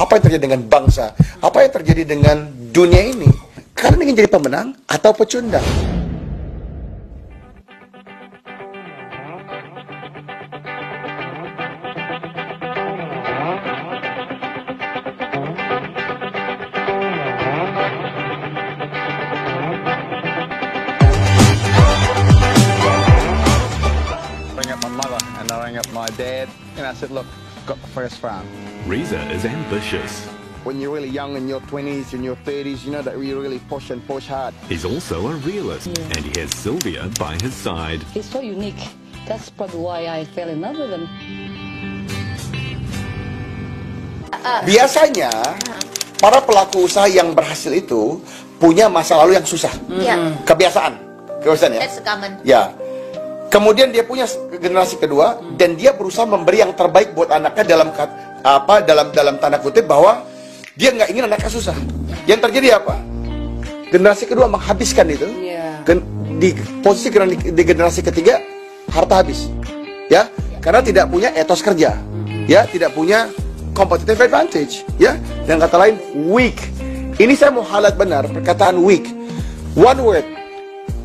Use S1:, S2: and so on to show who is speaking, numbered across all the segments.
S1: Apa yang terjadi dengan bangsa? Apa yang terjadi dengan dunia ini? Kalian ingin jadi pemenang atau pecundang?
S2: I rang up my dad and I said, look, got the first round.
S3: Reza is ambitious.
S2: When you're really young in your 20s and your 30s, you know that you really push and push hard.
S3: He's also a realist, and he has Sylvia by his side.
S4: He's so unique. That's probably why I fell in love with him.
S1: Biasanya para pelaku usaha yang berhasil itu punya masa lalu yang susah. Kebiasaan ya.
S5: That's common.
S1: Ya. Kemudian dia punya generasi kedua dan dia berusaha memberi yang terbaik buat anaknya dalam tanda kutip bahwa dia nggak ingin anaknya susah. Yang terjadi apa? Generasi kedua menghabiskan itu. Di posisi di generasi ketiga harta habis. Ya, karena tidak punya etos kerja. Ya, tidak punya competitive advantage, ya. Dan kata lain weak. Ini saya mau highlight benar perkataan weak. One word.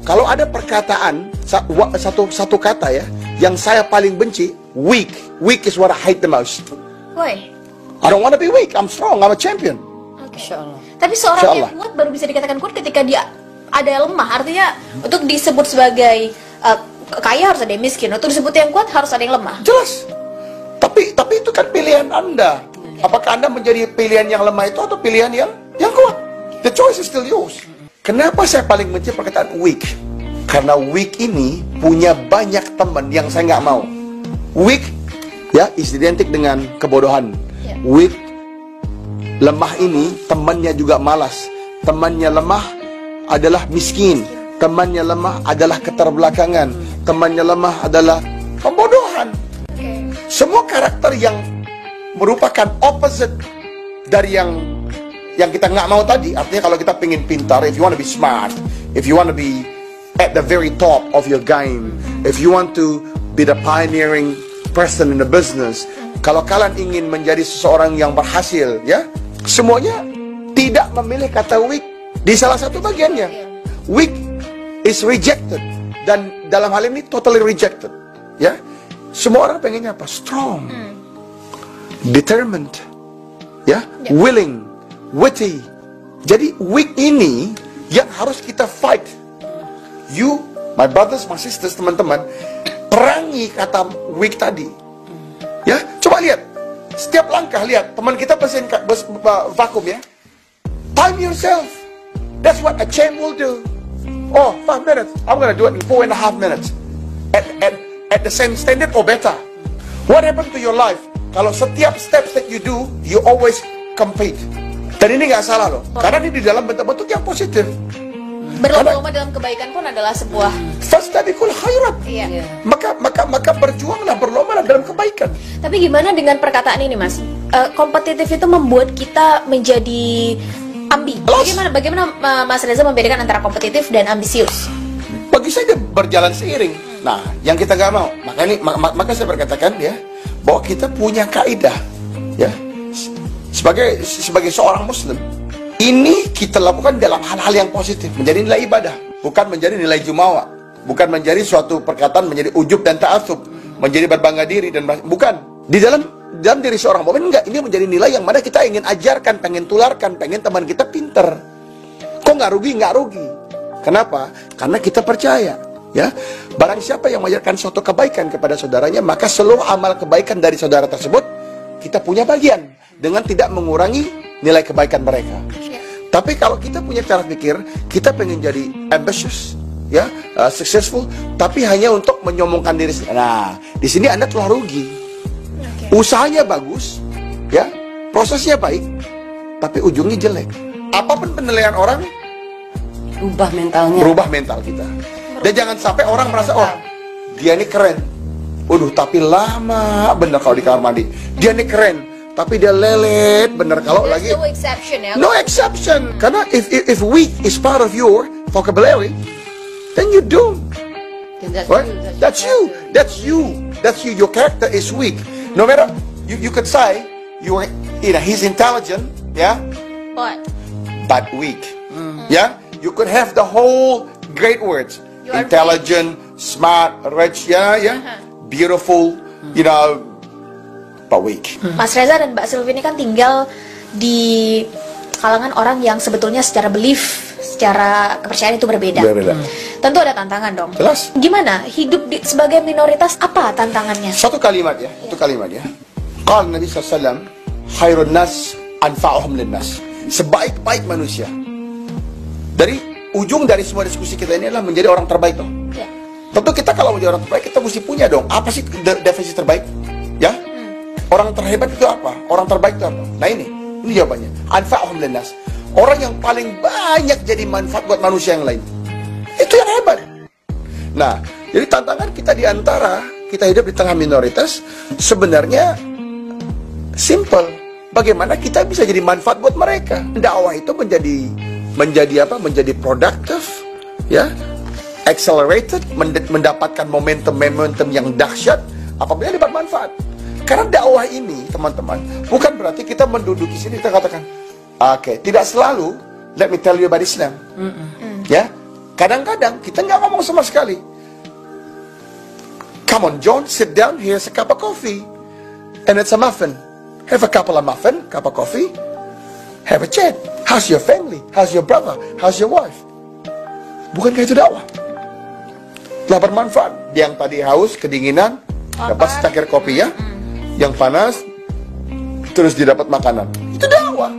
S1: Kalau ada perkataan satu kata ya yang saya paling benci, weak. Weak is what I hate the most.
S5: Why?
S1: I don't want to be weak. I'm strong. I'm a champion.
S4: Insyaallah.
S5: Tapi seorang yang kuat baru bisa dikatakan kuat ketika dia ada yang lemah. Artinya untuk disebut sebagai kaya harus ada yang miskin. Untuk disebut yang kuat harus ada yang lemah.
S1: Jelas. Tapi itu kan pilihan Anda. Apakah Anda menjadi pilihan yang lemah itu atau pilihan yang kuat? The choice is still yours. Kenapa saya paling benci perkataan weak? Karena weak ini punya banyak teman yang saya nggak mau. Weak ya is identik dengan kebodohan. Weak, lemah ini temannya juga malas. Temannya lemah adalah miskin. Temannya lemah adalah keterbelakangan. Temannya lemah adalah pembodohan. Semua karakter yang merupakan opposite dari yang kita nggak mau tadi. Artinya kalau kita pengen pintar, if you want to be smart, if you want to be at the very top of your game, if you want to be the pioneering person in the business, kalau kalian ingin menjadi seseorang yang berhasil, ya, semuanya tidak memilih kata weak di salah satu bagiannya. Weak is rejected, dan dalam hal ini totally rejected, ya. Semua orang pengennya apa? Strong, determined, ya, willing, witty. Jadi weak ini yang harus kita fight. You, my brothers, my sisters, teman-teman, perangi kata weak tadi. Ya, coba lihat. Setiap langkah lihat, teman kita pesen vakum ya. Time yourself. That's what a champ will do. Oh, 5 minutes. I'm gonna do it in 4.5 minutes. At the same standard or better. What happened to your life? Kalau setiap steps that you do, you always compete. Dan ini nggak salah loh, karena ini di dalam bentuk-bentuk yang positif.
S5: Berlomba-lomba dalam kebaikan pun adalah sebuah
S1: fastabiqul khairat. Maka berjuanglah, berlomba dalam kebaikan.
S5: Tapi gimana dengan perkataan ini, Mas? Kompetitif itu membuat kita menjadi ambi. Bagaimana Mas Reza membedakan antara kompetitif dan ambisius?
S1: Bagi saya berjalan seiring. Nah, yang kita nggak mau, maka saya berkatakan ya bahwa kita punya kaidah, ya, sebagai seorang Muslim. Ini kita lakukan dalam hal-hal yang positif, menjadi nilai ibadah, bukan menjadi nilai jumawa, bukan menjadi suatu perkataan menjadi ujub dan ta'assub, menjadi berbangga diri dan bukan. Di dalam diri seorang mukmin enggak, ini menjadi nilai yang mana kita ingin ajarkan, pengen tularkan, pengen teman kita pinter. Kok nggak rugi? Nggak rugi. Kenapa? Karena kita percaya, ya, barang siapa yang mengajarkan suatu kebaikan kepada saudaranya, maka seluruh amal kebaikan dari saudara tersebut kita punya bagian dengan tidak mengurangi nilai kebaikan mereka. Tapi kalau kita punya cara pikir, kita pengen jadi ambitious, ya, successful, tapi hanya untuk menyombongkan diri sendiri. Nah, di sini Anda telah rugi. Usahanya bagus, ya, prosesnya baik, tapi ujungnya jelek. Apapun penilaian orang,
S4: Rubah mentalnya.
S1: Berubah mental kita. Dan jangan sampai orang merasa, oh, dia ini keren. Waduh, tapi lama bener kalau di kamar mandi. Dia ini keren, tapi dia lelet bener kalau lagi.
S5: No exception ya.
S1: No exception. Karena if weak is part of your vocabulary, then you doomed. Right? That's you. That's you. That's you. Your character is weak. No matter you could say he's intelligent, yeah, but weak. Yeah, you could have the whole great words,
S5: You are
S1: intelligent, smart, rich, beautiful, but weak.
S5: Mas Reza dan Mbak Sylvie ini kan tinggal di kalangan orang yang sebetulnya secara belief, secara kepercayaan itu berbeda. Tentu ada tantangan dong.
S1: Jelas.
S5: Gimana hidup sebagai minoritas, apa tantangannya?
S1: Satu kalimat ya. Qala Nabi SAW, khairun nas anfa'uhum linnas. Sebaik-baik manusia. Dari ujung dari semua diskusi kita ini adalah menjadi orang terbaik dong.
S5: Ya.
S1: Tentu kita kalau menjadi orang terbaik, kita mesti punya dong. Apa sih definisi terbaik? Ya? Orang terhebat itu apa? Orang terbaik itu apa? Nah ini jawabannya. Anfa'uhum linnas. Orang yang paling banyak jadi manfaat buat manusia yang lain. Itu yang hebat. Nah, jadi tantangan kita di antara kita hidup di tengah minoritas sebenarnya simple. Bagaimana kita bisa jadi manfaat buat mereka? Dakwah itu menjadi productive, ya, accelerated, mendapatkan momentum yang dahsyat apabila dapat manfaat. Karena dakwah ini, teman-teman, bukan berarti kita menduduki sini kita katakan, oke, tidak selalu. Let me tell you about Islam. Ya, kadang-kadang kita nggak ngomong sama sekali. Come on, John, sit down. Here's a cup of coffee, and it's a muffin. Have a couple of muffin, cup of coffee. Have a chat. How's your family? How's your brother? How's your wife? Bukankah itu dakwah? Telah bermanfaat. Yang tadi haus, kedinginan, dapat secangkir kopi ya. Yang panas, terus didapat makanan. Itu dakwah.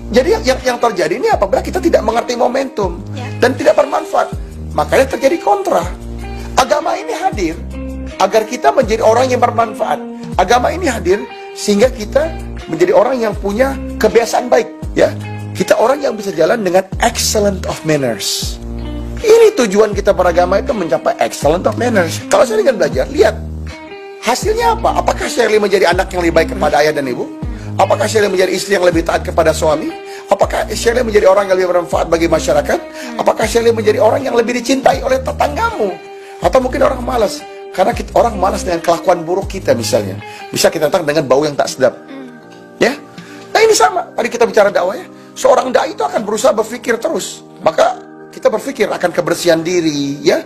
S1: Jadi yang terjadi ini apabila kita tidak mengerti momentum dan tidak bermanfaat, makanya terjadi kontra. Agama ini hadir agar kita menjadi orang yang bermanfaat. Agama ini hadir sehingga kita menjadi orang yang punya kebiasaan baik, ya. Kita orang yang bisa jalan dengan excellent of manners. Ini tujuan kita beragama itu mencapai excellent of manners. Kalau saya dengan belajar, lihat hasilnya apa? Apakah Shirley menjadi anak yang lebih baik kepada ayah dan ibu? Apakah Shirley menjadi istri yang lebih taat kepada suami? Apakah Shirley menjadi orang yang lebih bermanfaat bagi masyarakat? Apakah Shirley menjadi orang yang lebih dicintai oleh tetanggamu? Atau mungkin orang malas? Karena orang malas dengan kelakuan buruk kita misalnya. Bisa kita datang dengan bau yang tak sedap. Ya? Nah ini sama. Tadi kita bicara dakwah ya. Seorang dai itu akan berusaha berpikir terus. Maka kita berpikir akan kebersihan diri, ya.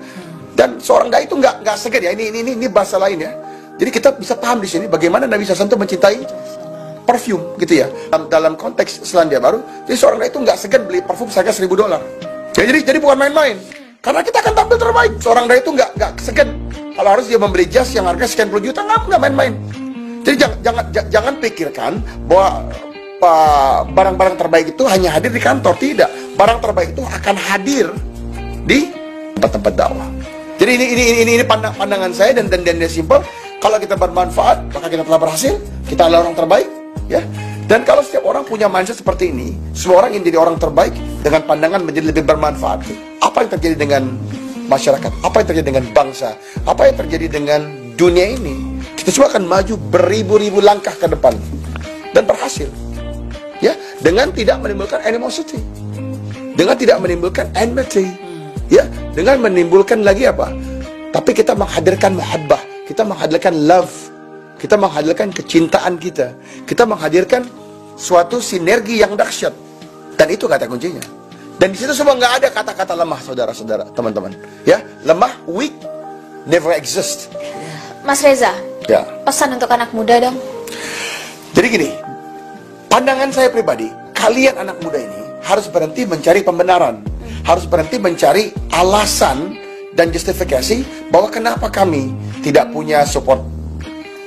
S1: Dan seorang dai itu nggak segan ya. Ini bahasa lain ya. Jadi kita bisa paham di sini bagaimana Nabi SAW itu mencintai parfum gitu ya. Dalam konteks Selandia Baru, jadi seorang dai itu nggak segan beli parfum harga $1.000. Ya, jadi bukan main-main. Karena kita akan tampil terbaik. Seorang dai itu nggak segan. Kalau harus dia membeli jas yang harga sekian puluh juta, nggak main-main. Jadi jangan pikirkan bahwa barang-barang terbaik itu hanya hadir di kantor. Tidak. Barang terbaik itu akan hadir di tempat-tempat dakwah. Jadi ini pandangan saya dan dia simpel. Kalau kita bermanfaat, maka kita telah berhasil. Kita adalah orang terbaik, ya. Dan kalau setiap orang punya mindset seperti ini, semua orang ingin jadi orang terbaik dengan pandangan menjadi lebih bermanfaat. Apa yang terjadi dengan masyarakat? Apa yang terjadi dengan bangsa? Apa yang terjadi dengan dunia ini? Kita semua akan maju beribu-ribu langkah ke depan dan berhasil. Ya, dengan tidak menimbulkan animosity, dengan tidak menimbulkan enmity, ya, dengan menimbulkan lagi apa? Tapi kita menghadirkan muhabbah, kita menghadirkan love, kita menghadirkan kecintaan kita menghadirkan suatu sinergi yang dahsyat, dan itu kata kuncinya. Dan di situ semua nggak ada kata-kata lemah, saudara-saudara, teman-teman. Ya, lemah, weak, never exist.
S5: Mas Reza,
S1: ya.
S5: Pesan untuk anak muda dong.
S1: Jadi gini. Pandangan saya pribadi, kalian anak muda ini harus berhenti mencari pembenaran, harus berhenti mencari alasan dan justifikasi bahwa kenapa kami tidak punya support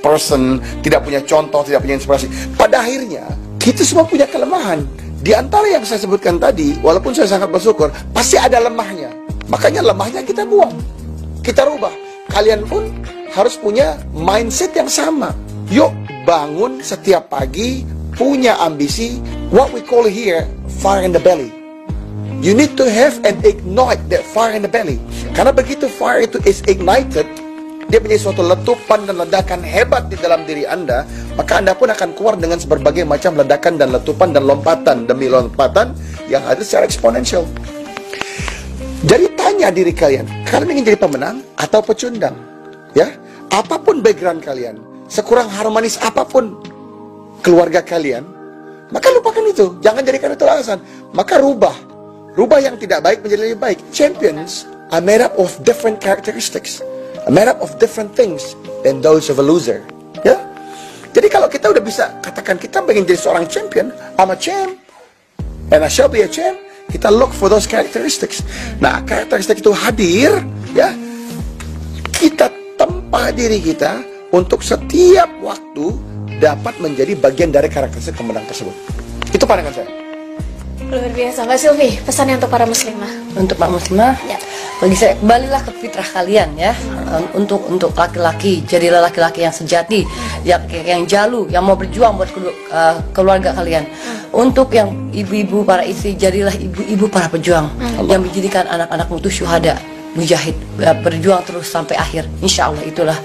S1: person, tidak punya contoh, tidak punya inspirasi. Pada akhirnya, kita semua punya kelemahan. Di antara yang saya sebutkan tadi, walaupun saya sangat bersyukur, pasti ada lemahnya. Makanya lemahnya kita buang, kita rubah. Kalian pun harus punya mindset yang sama. Yuk bangun setiap pagi, punya ambisi, what we call here fire in the belly. You need to have and ignite that fire in the belly. Karena begitu fire itu is ignited, dia menjadi suatu letupan dan ledakan hebat di dalam diri Anda, maka Anda pun akan keluar dengan berbagai macam ledakan dan letupan dan lompatan demi lompatan yang ada secara eksponensial. Jadi tanya diri kalian ingin jadi pemenang atau pecundang? Ya, apapun background kalian, sekurang harmonis apapun keluarga kalian, maka lupakan itu. Jangan jadikan itu alasan. Maka rubah yang tidak baik menjadi lebih baik. Champions are made up of different characteristics, are made up of different things than those of a loser. Ya. Jadi kalau kita udah bisa katakan kita ingin jadi seorang champion, I'm a champ, and I shall be a champ. Kita look for those characteristics. Nah, karakteristik itu hadir, ya. Kita tempa diri kita untuk setiap waktu dapat menjadi bagian dari karakteristik pemenang tersebut. Itu pandangan saya.
S5: Luar biasa, Mbak Sylvie. Pesannya untuk para muslimah.
S4: Untuk Pak Muslimah,
S5: Ya.
S4: bagi saya kembalilah ke fitrah kalian ya. Untuk laki-laki, jadilah laki-laki yang sejati, yang jalu, yang mau berjuang buat keluarga kalian. Untuk yang ibu-ibu para istri, jadilah ibu-ibu para pejuang yang menjadikan anak-anakmu itu syuhada, mujahid, berjuang terus sampai akhir. Insya Allah itulah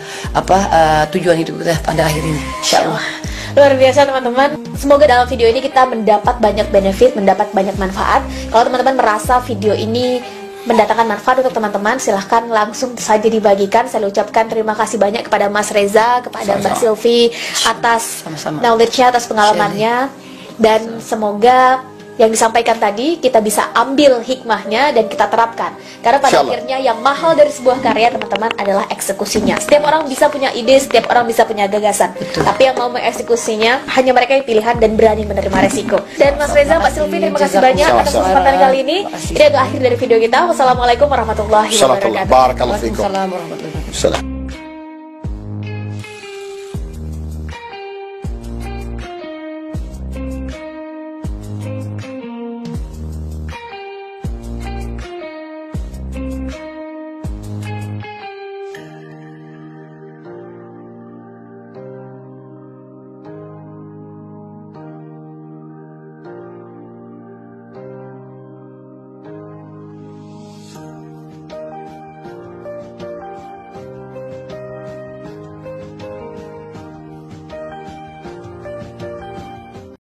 S4: tujuan hidup kita pada akhir ini. Insya Allah.
S5: Luar biasa teman-teman. Semoga dalam video ini kita mendapat banyak benefit, mendapat banyak manfaat. Kalau teman-teman merasa video ini mendatangkan manfaat untuk teman-teman, silahkan langsung saja dibagikan. Saya ucapkan terima kasih banyak kepada Mas Reza, kepada Mbak Sylvie atas knowledge-nya, atas pengalamannya. Dan semoga yang disampaikan tadi kita bisa ambil hikmahnya dan kita terapkan. Karena pada akhirnya yang mahal dari sebuah karya teman-teman adalah eksekusinya. Setiap orang bisa punya ide, setiap orang bisa punya gagasan.
S4: Betul.
S5: Tapi yang mau mengeksekusinya hanya mereka yang pilihan dan berani menerima resiko. Dan Mas Reza, Mbak Sylvie, terima kasih banyak atas kesempatan kali ini. Ini adalah akhir dari video kita. Wassalamualaikum warahmatullahi wabarakatuh.
S1: Barakallahu fikum.
S4: Waalaikumsalam warahmatullahi wabarakatuh.
S1: Salam.